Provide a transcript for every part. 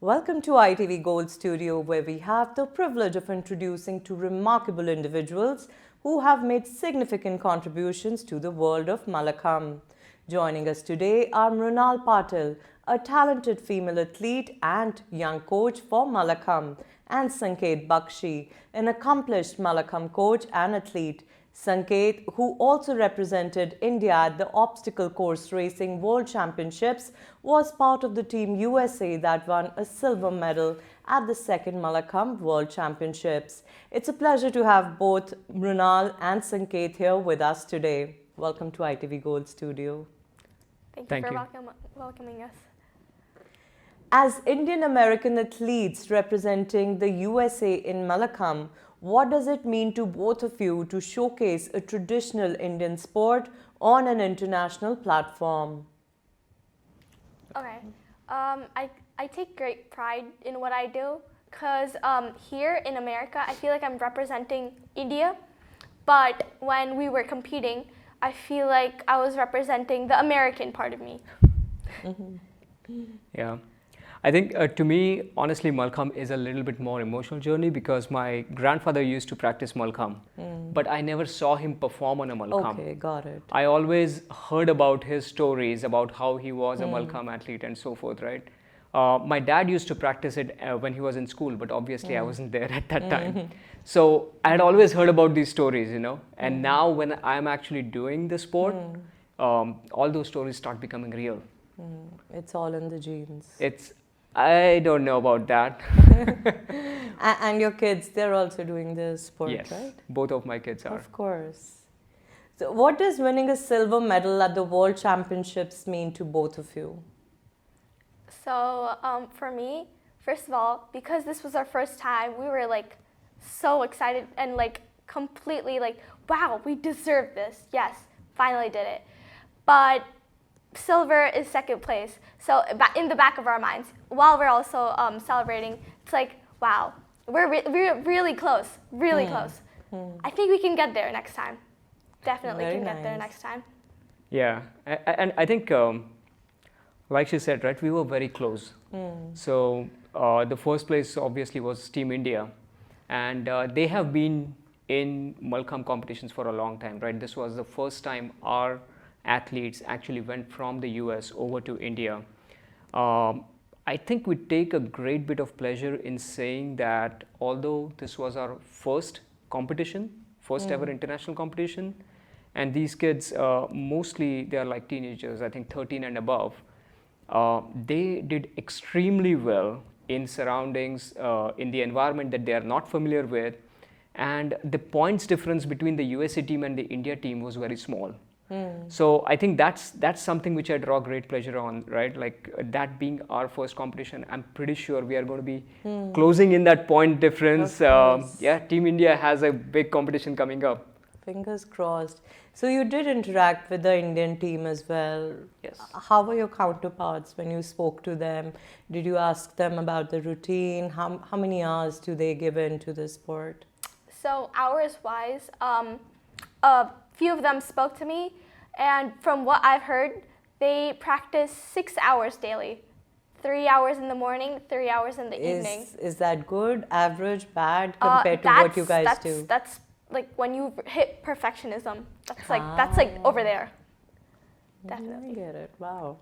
Welcome to ITV Gold Studio, where we have the privilege of introducing two remarkable individuals who have made significant contributions to the world of Mallakhamb. Joining us today are Mrinal Patil, a talented female athlete and young coach for Mallakhamb, and Sanket Bakshi, an accomplished Mallakhamb coach and athlete. Sanket, who also represented India at the obstacle course racing world championships, was part of the team USA that won a silver medal at the second Mallakhamb World Championships. It's a pleasure to have both Mrinal and Sanket here with us today. Welcome to ITV Gold Studio. Thank you for welcoming us. As Indian American athletes representing the USA in Mallakhamb, what does it mean to both of you to showcase a traditional Indian sport on an international platform? Okay, I take great pride in what I do because here in America, I feel like I'm representing India, but when we were competing, I feel like I was representing the American part of me. Yeah. I think to me, honestly, Mallakhamb is a little bit more emotional journey because my grandfather used to practice Mallakhamb, but I never saw him perform on a Mallakhamb. Okay, got it. I always heard about his stories about how he was a Mallakhamb athlete and so forth, right? My dad used to practice it when he was in school, but obviously I wasn't there at that time. So I had always heard about these stories, and now when I'm actually doing the sport, all those stories start becoming real. It's all in the genes. I don't know about that. And your kids, they're also doing this sport, Yes, right? both of my kids are. Of course. So what does winning a silver medal at the World Championships mean to both of you? So for me, first of all, because this was our first time, we were like so excited and like completely like, wow, we deserve this. Yes, finally did it. But silver is second place. So in the back of our minds, while we're also celebrating, it's like, wow, we're really close, really close. I think we can get there next time. Definitely Very can get there nice. next time. Yeah, and I think, like she said, right, we were very close. So the first place obviously was Team India, and they have been in Mallakhamb competitions for a long time, right? This was the first time our athletes actually went from the US over to India. I think we take a great bit of pleasure in saying that although this was our first competition, first ever international competition, and these kids, mostly they are like teenagers, I think 13 and above, they did extremely well in surroundings, in the environment that they are not familiar with, and the points difference between the USA team and the India team was very small. So I think that's something which I draw great pleasure on, right? Like that being our first competition, I'm pretty sure we are going to be closing in that point difference. Yeah, Team India has a big competition coming up. Fingers crossed. So you did interact with the Indian team as well. Yes. How were your counterparts when you spoke to them? Did you ask them about the routine? How many hours do they give into the sport? So hours-wise, a few of them spoke to me, and from what I've heard, they practice 6 hours daily. 3 hours in the morning, 3 hours in the evening. Is that good, average, bad compared to what you guys do? That's like when you hit perfectionism. That's like over there. Definitely. I get it. Wow.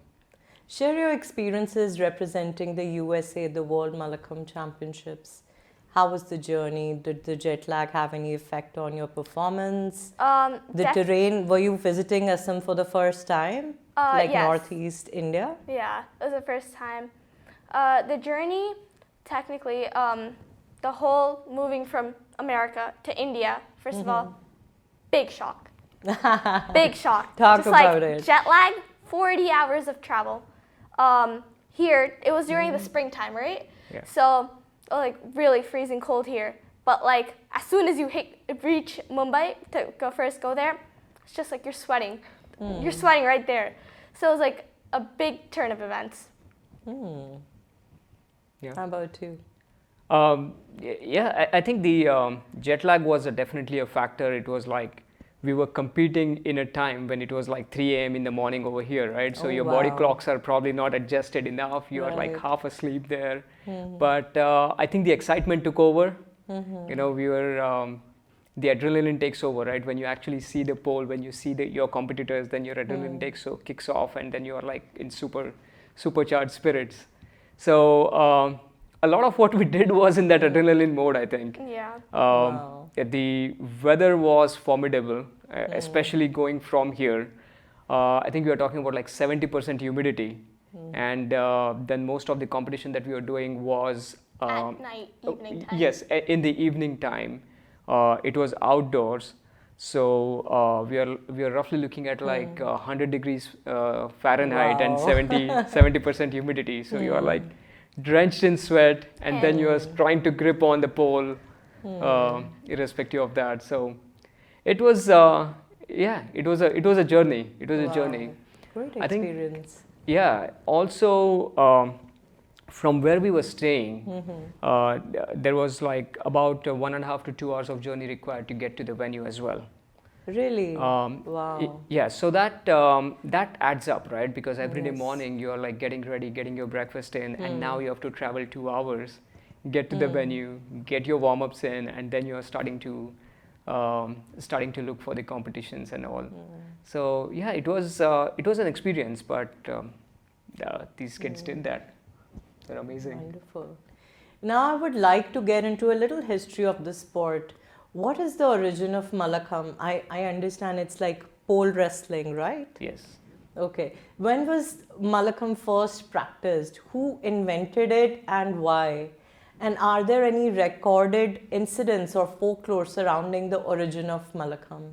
Share your experiences representing the USA at the World Mallakhamb Championships. How was the journey? Did the jet lag have any effect on your performance? The terrain, were you visiting Assam for the first time? Like yes. Northeast India? Yeah, it was the first time. The journey, technically, the whole moving from America to India, first of all, big shock. Big shock. Talk Just about like it. Jet lag, 40 hours of travel. Here, it was during the springtime, right? Yeah. So, like really freezing cold here. But like as soon as you reach Mumbai to go there, it's just like you're sweating. You're sweating right there. So it was like a big turn of events. Yeah. How about you? Yeah, I think the jet lag was definitely a factor. It was like we were competing in a time when it was like 3 a.m. in the morning over here, right? So Oh, your body wow. clocks are probably not adjusted enough. You are like Right. half asleep there. But I think the excitement took over. You know, we were, the adrenaline takes over, right? When you actually see the pole, when you see your competitors, then your adrenaline kicks off, and then you are like in supercharged spirits. So a lot of what we did was in that adrenaline mode, I think. Yeah. Wow. The weather was formidable, especially going from here. I think we were talking about like 70% humidity. And then most of the competition that we were doing was At night, evening time. yes, in the evening time. It was outdoors. So we are roughly looking at like 100 degrees Fahrenheit and Wow. 70% humidity. So you are like drenched in sweat, and then you are trying to grip on the pole, irrespective of that. So it was it was a journey. It was a journey. Great I think- experience. Yeah. Also, from where we were staying, there was like about 1.5 to 2 hours of journey required to get to the venue as well. Really? Wow. Wow. Yeah. So that adds up, right? Because every day Yes. morning you are like getting ready, getting your breakfast in, and now you have to travel 2 hours, get to the venue, get your warm-ups in, and then you are starting to look for the competitions and all. So yeah, it was an experience, but these kids did that. They're amazing. Wonderful. Now I would like to get into a little history of the sport. What is the origin of Mallakhamb? I understand it's like pole wrestling, right? Yes. Okay. When was Mallakhamb first practiced? Who invented it and why? And are there any recorded incidents or folklore surrounding the origin of Mallakhamb?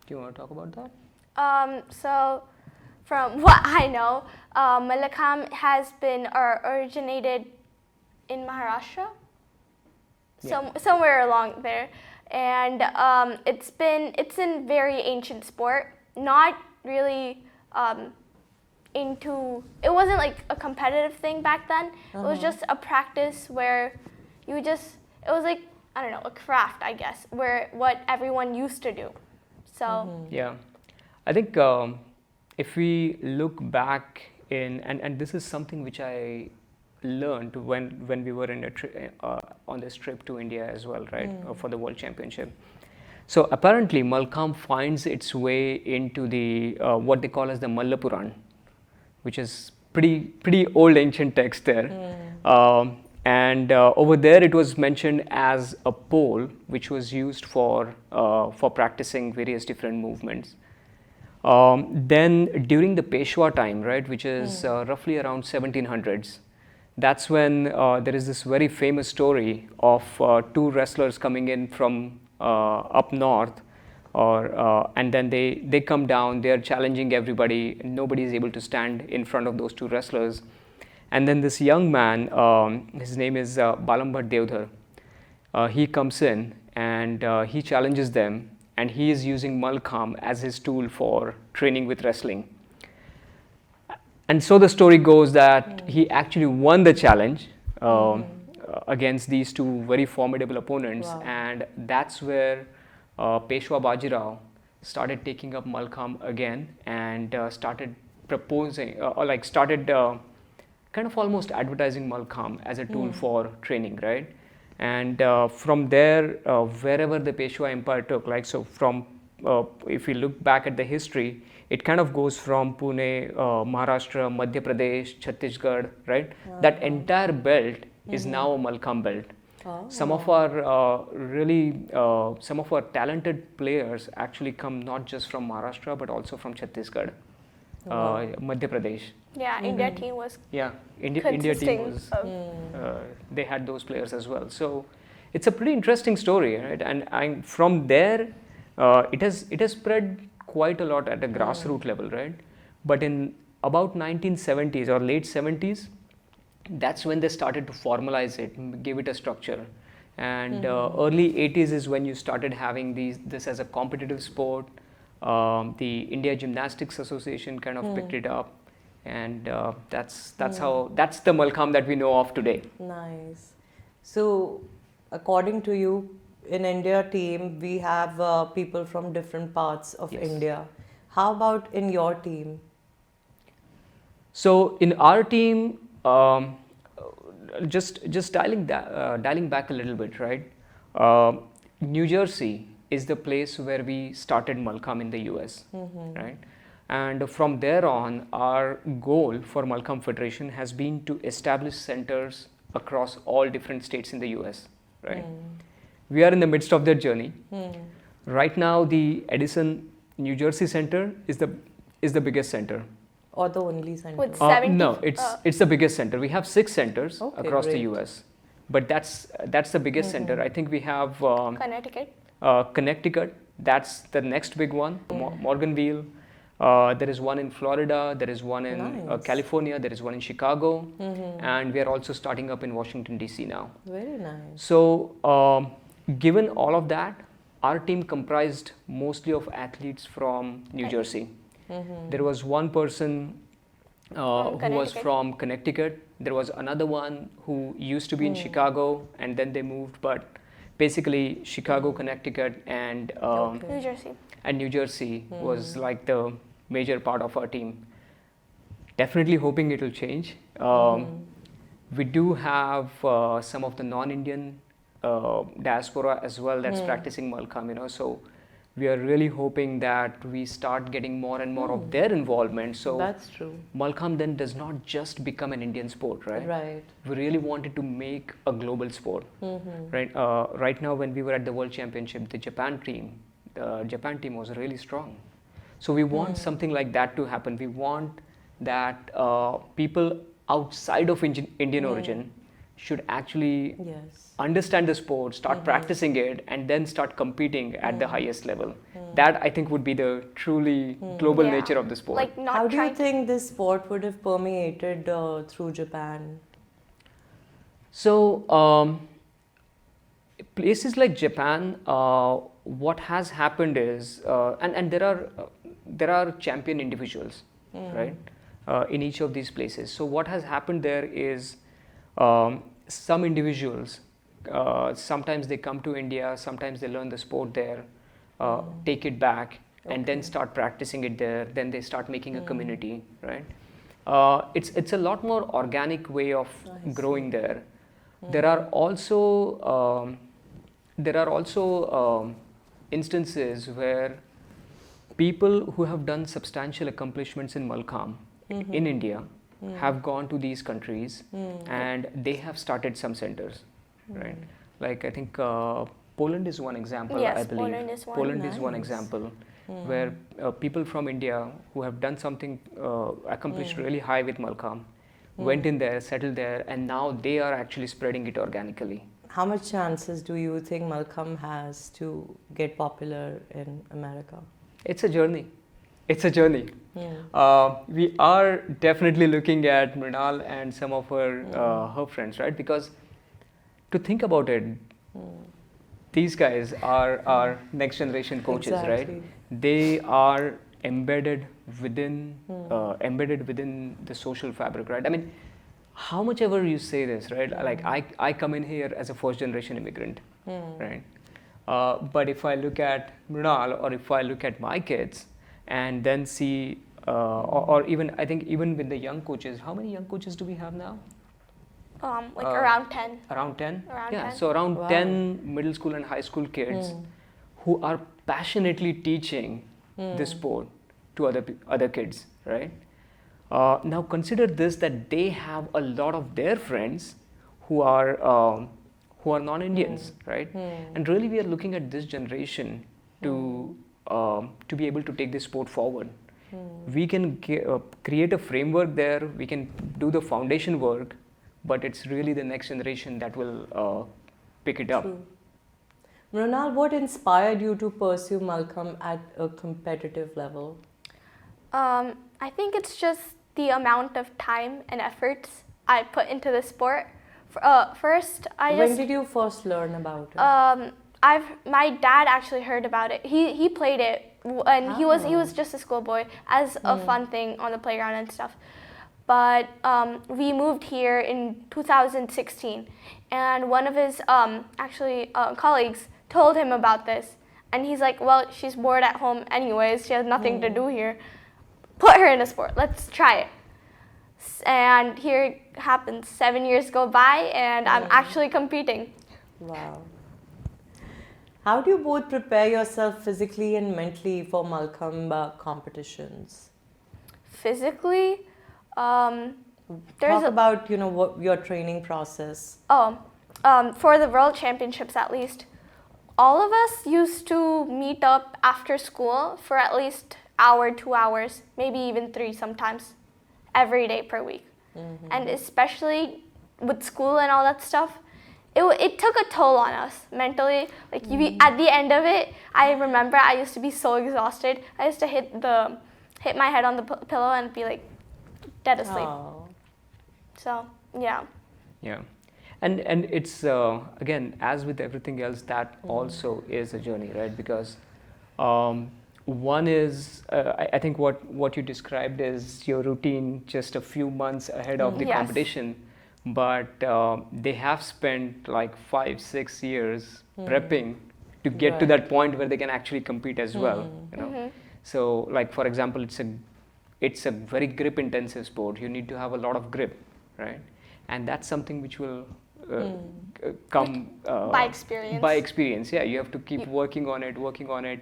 Do you want to talk about that? So, from what I know, Mallakhamb has been originated in Maharashtra, somewhere along there, and it's a very ancient sport. Not really it wasn't like a competitive thing back then. It was just a practice where it was like, I don't know, a craft, I guess, where what everyone used to do. So Yeah, I think if we look back and this is something which I learned when we were on this trip to India as well, right, for the World Championship. So apparently Mallakhamb finds its way into the what they call as the Mallapuran, which is pretty old ancient text there. And over there it was mentioned as a pole which was used for practicing various different movements. Then during the Peshwa time, right, which is roughly around 1700s, that's when there is this very famous story of two wrestlers coming in from up north, and then they come down, they're challenging everybody, nobody is able to stand in front of those two wrestlers. And then this young man, his name is Balambhat Devdhar, he comes in and he challenges them, and he is using Mallakhamb as his tool for training with wrestling. And so the story goes that he actually won the challenge against these two very formidable opponents. Wow. And that's where Peshwa Bajirao started taking up Mallakhamb again and started proposing, kind of almost advertising Mallakhamb as a tool for training, right? And from there, wherever the Peshwa Empire took, like so from, if we look back at the history, it kind of goes from Pune, Maharashtra, Madhya Pradesh, Chhattisgarh, right? That entire belt is now a Mallakhamb belt. Some of our some of our talented players actually come not just from Maharashtra but also from Chhattisgarh, Madhya Pradesh. yeah, India team was Yeah, India team consisting was. of They had those players as well. So it's a pretty interesting story, right? And from there, it has spread quite a lot at a grassroots level, right? But in about 1970s or late 70s, that's when they started to formalize it, give it a structure. And early 80s is when you started having this as a competitive sport. The India Gymnastics Association kind of picked it up, and that's the Mallakhamb that we know of today. Nice. So, according to you, in India team, we have people from different parts of Yes. India. How about in your team? So in our team, just dialing back a little bit, right? New Jersey is the place where we started Mallakhamb in the US, right? And from there on, our goal for Mallakhamb Federation has been to establish centers across all different states in the US, right? We are in the midst of that journey. Right now, the Edison, New Jersey center is the biggest center. Or the only center? With 70 No, it's the biggest center. We have 6 centers Okay, across the great. US, but that's the biggest center. I think we have Connecticut. Connecticut. That's the next big one. Morganville. There is one in Florida. There is one in Nice. California. There is one in Chicago, and we are also starting up in Washington D.C. now. Very nice. So, given all of that, our team comprised mostly of athletes from New Jersey. There was one person who was Connecticut. from Connecticut. There was another one who used to be in Chicago, and then they moved. But basically, Chicago, Connecticut, and Okay. New Jersey. New Jersey was like the major part of our team. Definitely hoping it will change. We do have some of the non-Indian diaspora as well that's practicing Mallakhamb, so we are really hoping that we start getting more and more of their involvement. So That's true. Mallakhamb then does not just become an Indian sport, right? Right. We really wanted to make a global sport, right? Right now, when we were at the World Championship, the Japan team was really strong. So we want something like that to happen. We want that people outside of Indian origin should actually Yes. understand the sport, start practicing it, and then start competing at the highest level. That I think would be the truly global Yeah. nature of the sport. Like not How do you trying. think this sport would have permeated through Japan? So, places like Japan, what has happened is, and there are champion individuals, right, in each of these places. So, what has happened there is some individuals, sometimes they come to India, sometimes they learn the sport there, take it back, and then start practicing it there. Then they start making a community, right? It's a lot more organic way of growing there. There are also instances where people who have done substantial accomplishments in Mallakhamb in India have gone to these countries and they have started some centers, right? Like I think Poland is one example. Yes, I believe Poland is one. Poland is one Nice. example where people from India who have done something accomplished really high with Mallakhamb went in there, settled there, and now they are actually spreading it organically. How much chances do you think Mallakhamb has to get popular in America? It's a journey. It's a journey. We are definitely looking at Mrinal and some of her friends, right? Because to think about it, these guys are our next generation coaches, right? Exactly. They are embedded within the social fabric, right? I mean, how much ever you say this, right? Like I come in here as a first generation immigrant, right? But if I look at Mrinal or if I look at my kids and then see, or even I think even with the young coaches, how many young coaches do we have now? Around 10. Around 10? Around Yeah, 10. so around Wow. 10 middle school and high school kids who are passionately teaching this sport to other kids, right? Now consider this, that they have a lot of their friends who are non-Indians, right? And really we are looking at this generation to be able to take this sport forward. We can create a framework there, we can do the foundation work, but it's really the next generation that will pick it up. True. Mrinal, what inspired you to pursue Mallakhamb at a competitive level? I think it's just the amount of time and efforts I put into the sport. First, When did you first learn about it? My dad actually heard about it. He played it, and he was just a schoolboy as a fun thing on the playground and stuff. But we moved here in 2016, and one of his colleagues told him about this. And he's like, well, she's bored at home anyways. She has nothing to do here. Put her in a sport. Let's try it. And here it happens. 7 years go by, and I'm actually competing. Wow. How do you both prepare yourself physically and mentally for Mallakhamb competitions? Physically, Talk about, what your training process. For the World Championships at least, all of us used to meet up after school for at least hour, 2 hours, maybe even 3 sometimes, every day per week. And especially with school and all that stuff, it took a toll on us mentally. Like at the end of it, I remember I used to be so exhausted. I used to hit my head on the pillow and be like dead asleep. Oh. So yeah. Yeah. And it's, again, as with everything else, that also is a journey, right? Because one is, I think what you described is your routine just a few months ahead of the Yes. competition. But they have spent like 5-6 years prepping to get to that point where they can actually compete as well. So, like, for example, it's a very grip intensive sport. You need to have a lot of grip, right? And that's something which will come By experience. By experience, yeah. You have to keep working on it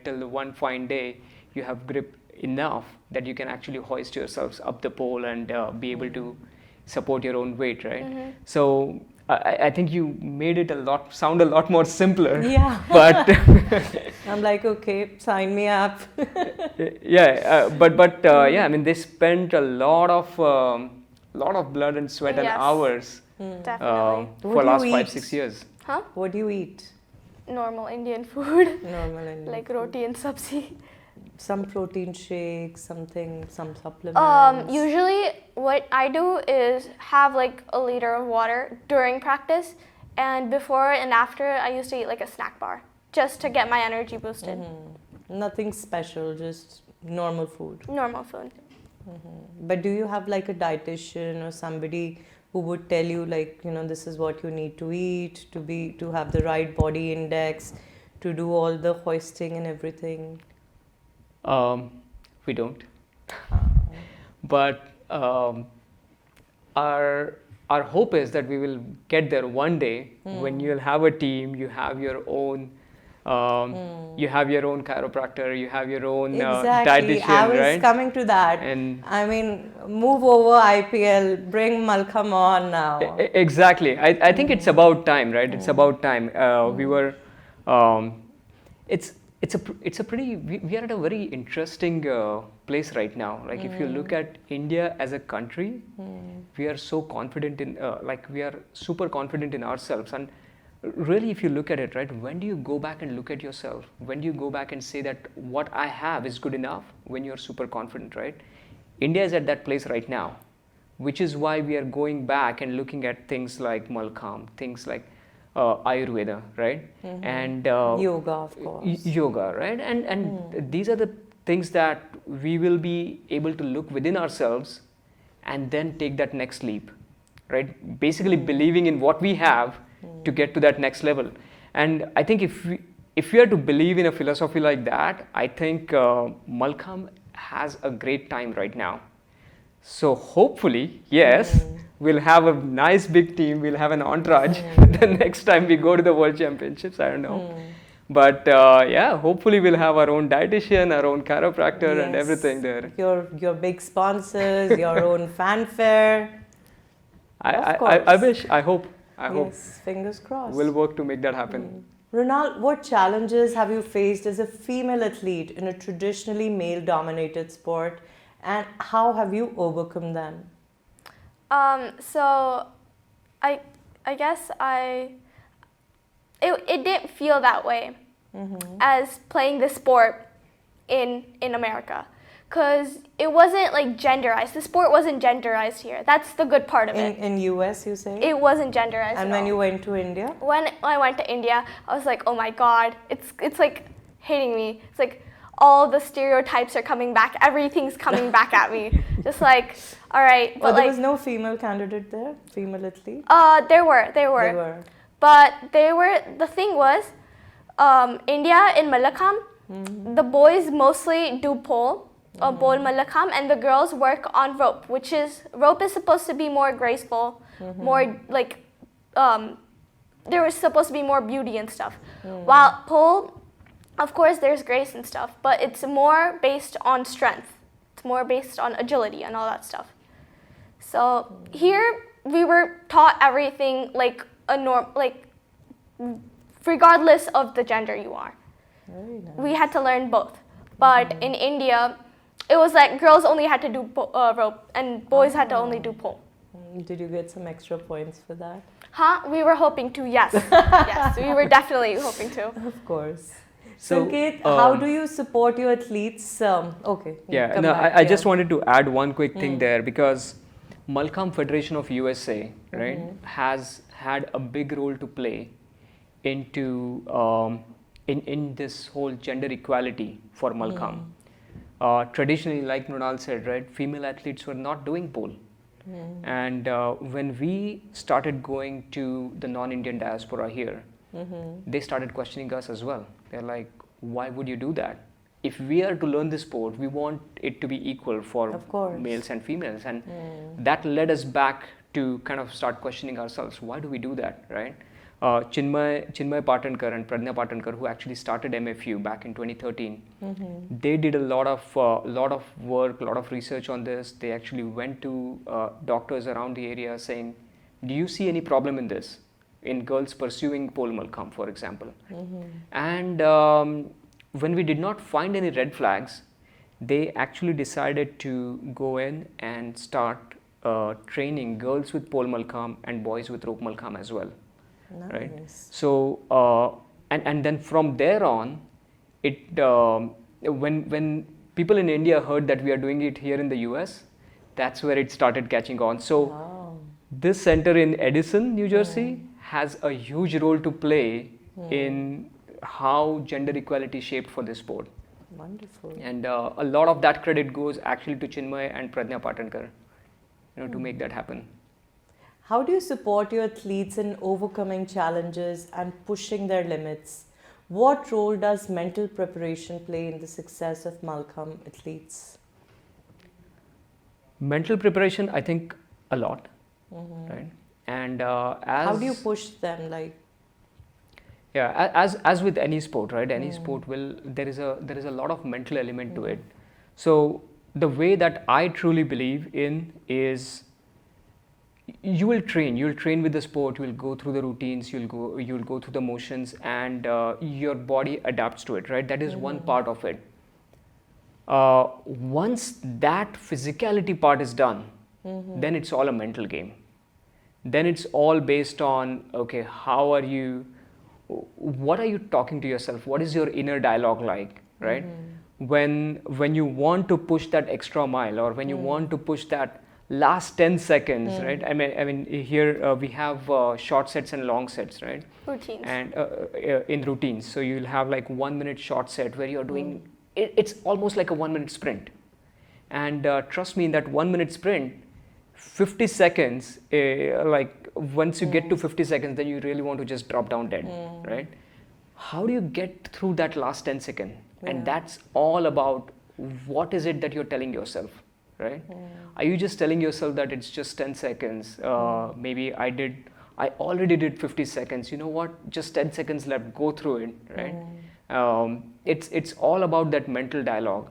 till the one fine day you have grip enough that you can actually hoist yourselves up the pole and be able to support your own weight, right? So I think you made it sound a lot more simpler. Yeah. But I'm like, okay, sign me up. yeah, yeah. I mean, they spent a lot of blood and sweat and Yes. hours Definitely. for What do last you 5-6 eat? years. Huh? What do you eat? Normal Indian food. Normal and Like roti and sabzi. some protein shakes, some supplements. Usually what I do is have like a liter of water during practice, and before and after I used to eat like a snack bar just to get my energy boosted. Nothing special, just normal food. Normal food. But do you have like a dietitian or somebody who would tell you like, this is what you need to eat to have the right body index, to do all the hoisting and everything? We don't. But our hope is that we will get there one day when you'll have a team, you have your own chiropractor, you have your own Exactly. dietitian, I was right? coming to that. And I mean, move over IPL, bring Mallakhamb on now. Exactly. I think it's about time, right? It's about time. We were. We are at a very interesting place right now. Like if you look at India as a country, we are so confident we are super confident in ourselves. And really, if you look at it, right, when do you go back and look at yourself? When do you go back and say that what I have is good enough? When you're super confident, right? India is at that place right now, which is why we are going back and looking at things like Mallakhamb, things like Ayurveda, right? And Yoga, of course. Yoga, right? And these are the things that we will be able to look within ourselves and then take that next leap, right? Basically believing in what we have to get to that next level. And I think if we are to believe in a philosophy like that, I think Mallakhamb has a great time right now. So hopefully, yes, we'll have a nice big team, we'll have an entourage the next time we go to the World Championships, I don't know. But yeah, hopefully we'll have our own dietitian, our own chiropractor and everything there. Your big sponsors, your own fanfare. I wish, I hope. Yes, fingers crossed. We'll work to make that happen. Mrinal, what challenges have you faced as a female athlete in a traditionally male-dominated sport, and how have you overcome them? So I guess it didn't feel that way as playing the sport in America, because it wasn't like genderized. The sport wasn't genderized here. That's the good part of it. In US, you say? It wasn't genderized. And at when all. you went to India? When I went to India, I was like, oh my God, it's like hitting me. It's like all the stereotypes are coming back. Everything's coming back at me. Just like, all right. But there was no female candidate there? Female athlete? There were. But the thing was, India in Mallakhamb, the boys mostly do pole, pole Mallakhamb, and the girls work on rope, rope is supposed to be more graceful, more like, there was supposed to be more beauty and stuff. While pole, of course, there's grace and stuff, but it's more based on strength. It's more based on agility and all that stuff. So here we were taught everything like regardless of the gender you are. Very nice. We had to learn both. But in India, it was like girls only had to do rope and boys had to only do pole. Did you get some extra points for that? We were hoping to, yes. Yes, we were definitely hoping to. Of course. So, Sanket, how do you support your athletes? Okay. Yeah, come no, back, I just wanted to add one quick thing there, because Mallakhamb Federation of USA, right, has had a big role to play into in this whole gender equality for Mallakhamb. Traditionally, like Mrinal said, right, female athletes were not doing pole. And when we started going to the non-Indian diaspora here, they started questioning us as well. They're like, why would you do that? If we are to learn this sport, we want it to be equal for males and females. And that led us back to kind of start questioning ourselves. Why do we do that, right? Chinmay Patankar and Pradnya Patankar, who actually started MFU back in 2013, they did a lot of work, a lot of research on this. They actually went to doctors around the area saying, do you see any problem in this, in girls pursuing pole Mallakhamb, for example? And when we did not find any red flags, they actually decided to go in and start training girls with pole Mallakhamb and boys with rope Mallakhamb as well. Nice. Right. So and then from there on, when people in India heard that we are doing it here in the US, that's where it started catching on. So this center in Edison, New Jersey, has a huge role to play in how gender equality shaped for this sport. Wonderful. And a lot of that credit goes actually to Chinmay and Pradnya Patankar, to make that happen. How do you support your athletes in overcoming challenges and pushing their limits? What role does mental preparation play in the success of Mallakhamb athletes? Mental preparation, I think, a lot, right? And how do you push them, like? Yeah, as with any sport, right? Any sport there is a lot of mental element to it. So the way that I truly believe in is, you'll train with the sport, you'll go through the routines, you'll go through the motions, and your body adapts to it, right? That is one part of it. Once that physicality part is done, then it's all a mental game. Then it's all based on, okay, what are you talking to yourself? What is your inner dialogue like, right? When you want to push that extra mile, or when you want to push that last 10 seconds, right? I mean, here we have short sets and long sets, right? Routines. And in routines, so you'll have like 1 minute short set where you're doing, it's almost like a 1 minute sprint. And trust me, in that 1 minute sprint, 50 seconds, like once you get to 50 seconds, then you really want to just drop down dead, right? How do you get through that last 10 seconds? And that's all about, what is it that you're telling yourself, right? Are you just telling yourself that it's just 10 seconds? Maybe I already did 50 seconds. You know what? Just 10 seconds left. Go through it, right? It's all about that mental dialogue.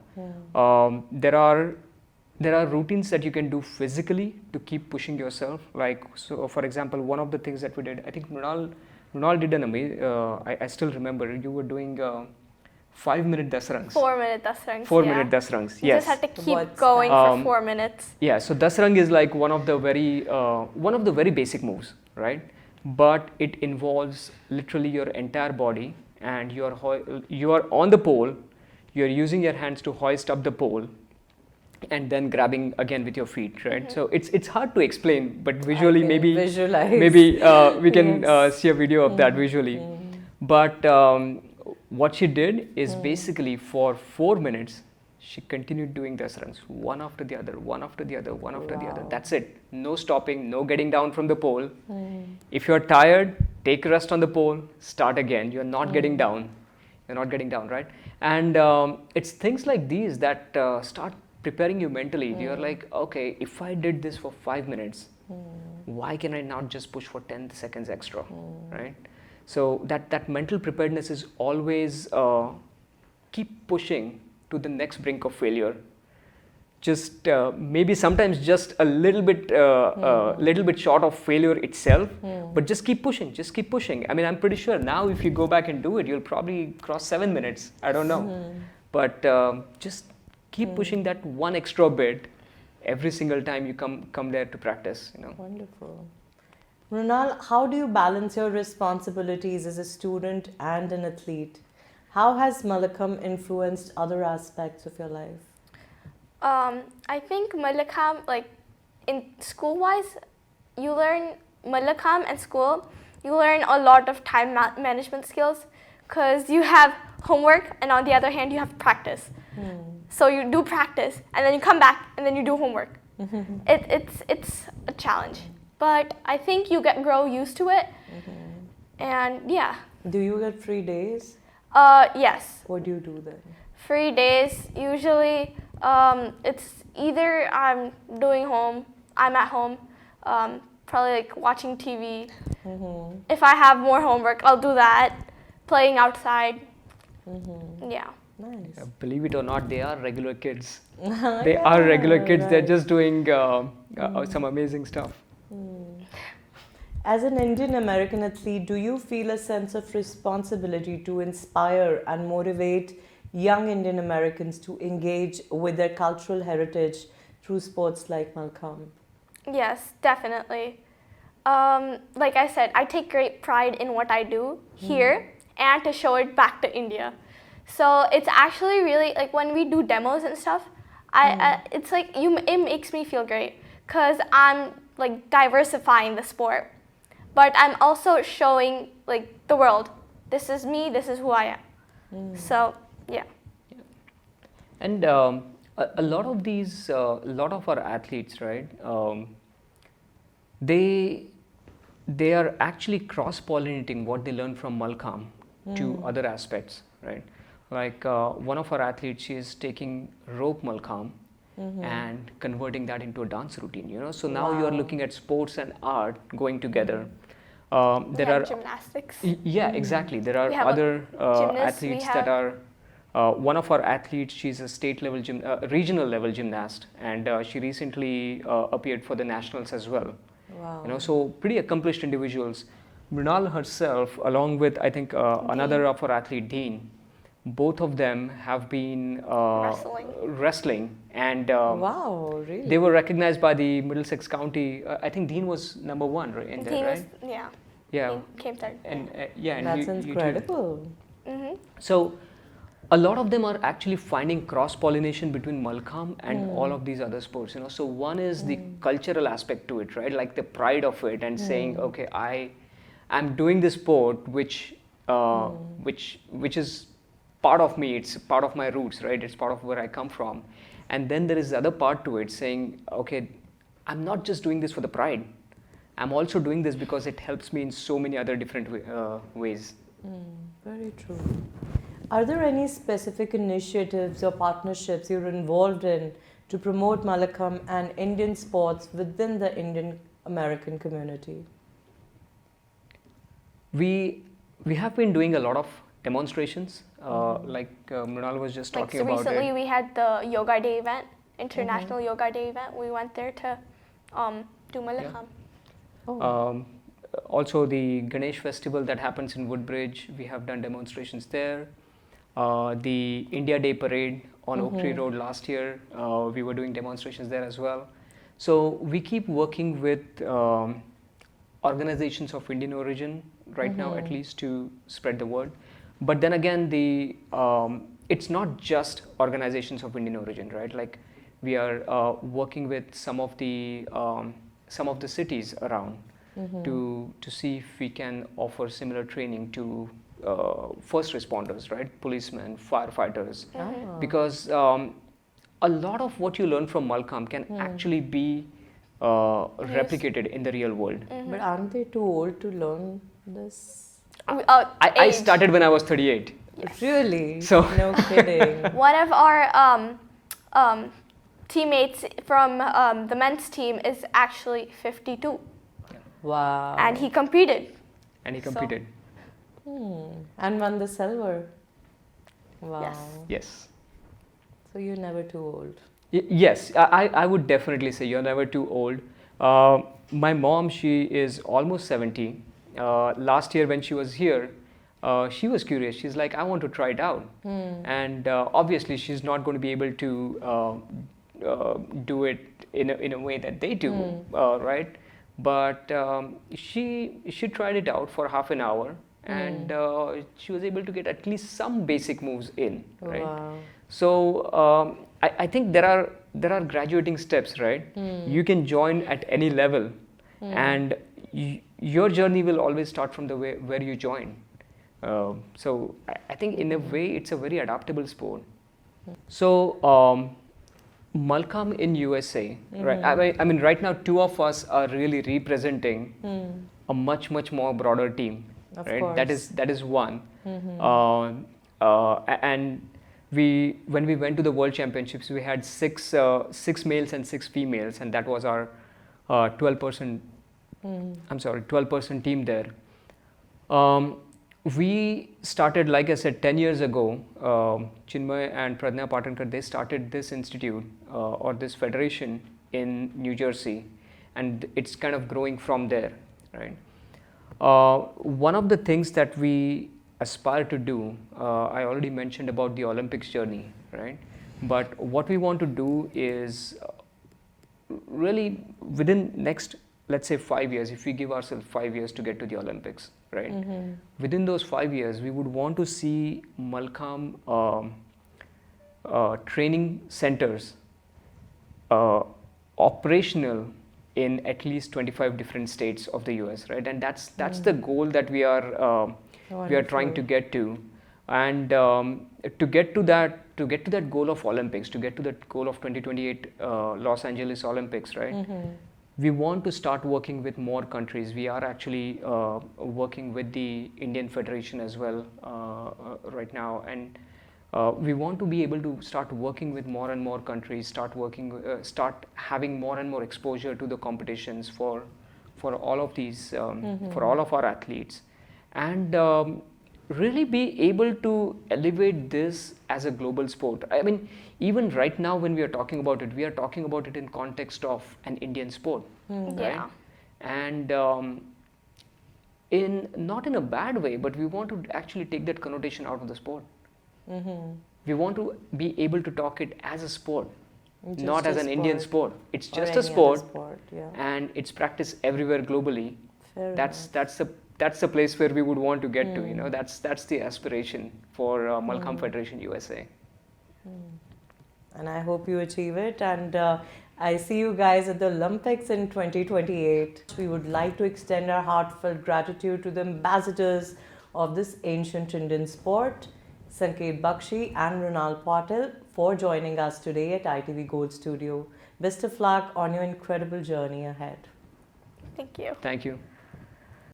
There are routines that you can do physically to keep pushing yourself. Like, so for example, one of the things that we did, I think Mrinal did an amazing, I still remember, you were doing 5 minute dasrangs. 4 minute dasrangs. 4 minute dasrangs, You yes. just have to keep going for 4 minutes. Yeah, so dasrang is like one of the very basic moves, right? But it involves literally your entire body, and you are on the pole, you're using your hands to hoist up the pole, and then grabbing again with your feet, right? So it's hard to explain, but visually maybe we can see a video of that visually. But what she did is basically for 4 minutes, she continued doing dasrangs, one after the other, one after the other. That's it. No stopping, no getting down from the pole. If you're tired, take a rest on the pole, start again. You're not getting down. You're not getting down, right? And it's things like these that start preparing you mentally. You're like, okay, if I did this for 5 minutes, why can I not just push for 10 seconds extra, right? So that mental preparedness is always keep pushing to the next brink of failure. Just maybe sometimes just a little bit short of failure itself, but just keep pushing, just keep pushing. I mean, I'm pretty sure now if you go back and do it, you'll probably cross 7 minutes. I don't know, but just keep pushing that one extra bit every single time you come there to practice. Wonderful. Mrinal, how do you balance your responsibilities as a student and an athlete? How has Mallakhamb influenced other aspects of your life? I think Mallakhamb, like in school-wise, you learn Mallakhamb and school, you learn a lot of time management skills because you have homework and on the other hand you have practice. So you do practice and then you come back and then you do homework. It's a challenge, but I think you grow used to it. And yeah. Do you get free days? Yes. What do you do then? Free days, usually it's either I'm at home, probably like watching TV. If I have more homework, I'll do that. Playing outside. Yeah. Nice. Believe it or not, they are regular kids. They are regular kids. Right. They're just doing some amazing stuff. As an Indian American athlete, do you feel a sense of responsibility to inspire and motivate young Indian Americans to engage with their cultural heritage through sports like Mallakhamb? Yes, definitely. Like I said, I take great pride in what I do here and to show it back to India. So it's actually really like when we do demos and stuff, it's like it makes me feel great because I'm like diversifying the sport, but I'm also showing like the world, this is me, this is who I am. So yeah. And a lot of these, a lot of our athletes, right? They are actually cross-pollinating what they learn from Mallakhamb to other aspects, right? Like one of our athletes, she is taking rope Mallakhamb and converting that into a dance routine. So now you are looking at sports and art going together. There are gymnastics. Yeah, exactly. There are other athletes that are. One of our athletes, she's a state level, regional level gymnast, and she recently appeared for the nationals as well. Wow. So pretty accomplished individuals. Mrinal herself, along with I think another of our athlete, Dean, both of them have been wrestling, and wow, really? They were recognized by the Middlesex County. I think Dean was number 1 in there, right? Yeah. He came third. And that's incredible. So a lot of them are actually finding cross-pollination between Mallakhamb and all of these other sports. So one is the cultural aspect to it, right? Like the pride of it, and saying, okay, I'm doing this sport, which is part of me. It's part of my roots, right? It's part of where I come from. And then there is the other part to it, saying, okay, I'm not just doing this for the pride. I'm also doing this because it helps me in so many other different ways. Very true. Are there any specific initiatives or partnerships you're involved in to promote Mallakhamb and Indian sports within the Indian American community? We have been doing a lot of demonstrations, like Mrinal was just talking about it. So recently we had the Yoga Day event, International Yoga Day event. We went there to do Mallakhamb. Also the Ganesh festival that happens in Woodbridge, we have done demonstrations there. The India Day parade on Oak Tree Road last year, we were doing demonstrations there as well. So we keep working with organizations of Indian origin right now, at least, to spread the word. But then again, it's not just organizations of Indian origin, right? Like we are working with some of the cities around to see if we can offer similar training to first responders, right? Policemen, firefighters, because a lot of what you learn from Mallakhamb can actually be replicated in the real world. But aren't they too old to learn this? I Age. started when I was 38. Really? So- No kidding. One of our teammates from the men's team is actually 52, Wow. and he competed. And he So- competed. And won the silver. Wow. Yes. Yes. So you're never too old. Yes, I would definitely say you're never too old. My mom, she is almost 70. Last year when she was here, she was curious. She's like, I want to try it out. And obviously she's not going to be able to do it in a way that they do, right? But she tried it out for half an hour, and she was able to get at least some basic moves in, right? Wow. So I think there are graduating steps, right? You can join at any level, and your journey will always start from the way where you join. So I think in a way it's a very adaptable sport. So Mallakhamb in USA, right? I mean, right now 2 of us are really representing a much more broader team, Of right? course. That is one. And when we went to the World Championships, we had six males and 6 females, and that was our 12-person 12-person team there. We started, like I said, 10 years ago. Chinmay and Pradnya Patankar, they started this institute or this federation in New Jersey, and it's kind of growing from there, right? One of the things that we aspire to do, I already mentioned about the Olympics journey, right? But what we want to do is really within next, let's say 5 years, if we give ourselves 5 years to get to the Olympics, right? Within those 5 years, we would want to see Mallakhamb training centers operational in at least 25 different states of the US, right? And that's the goal that we are trying to get to. And to get to that goal of Olympics, to get to that goal of 2028 Los Angeles Olympics, right? We want to start working with more countries. We are actually working with the Indian Federation as well right now, and we want to be able to start working with more and more countries, start having more and more exposure to the competitions for all of these, for all of our athletes, and really be able to elevate this as a global sport. I mean, even right now when we are talking about it, we are talking about it in context of an Indian sport, right? Yeah. And not in a bad way, but we want to actually take that connotation out of the sport. We want to be able to talk it as a sport, Just not as a an Indian sport. sport. It's Or just any a other sport, sport, yeah. and it's practiced everywhere globally. Fair That's the place where we would want to get to. You know, that's the aspiration for Mallakhamb Federation USA. And I hope you achieve it. And I see you guys at the Olympics in 2028. We would like to extend our heartfelt gratitude to the ambassadors of this ancient Indian sport, Sanket, Bakshi and Mrinal Patil, for joining us today at ITV Gold Studio. Best of luck on your incredible journey ahead. Thank you. Thank you.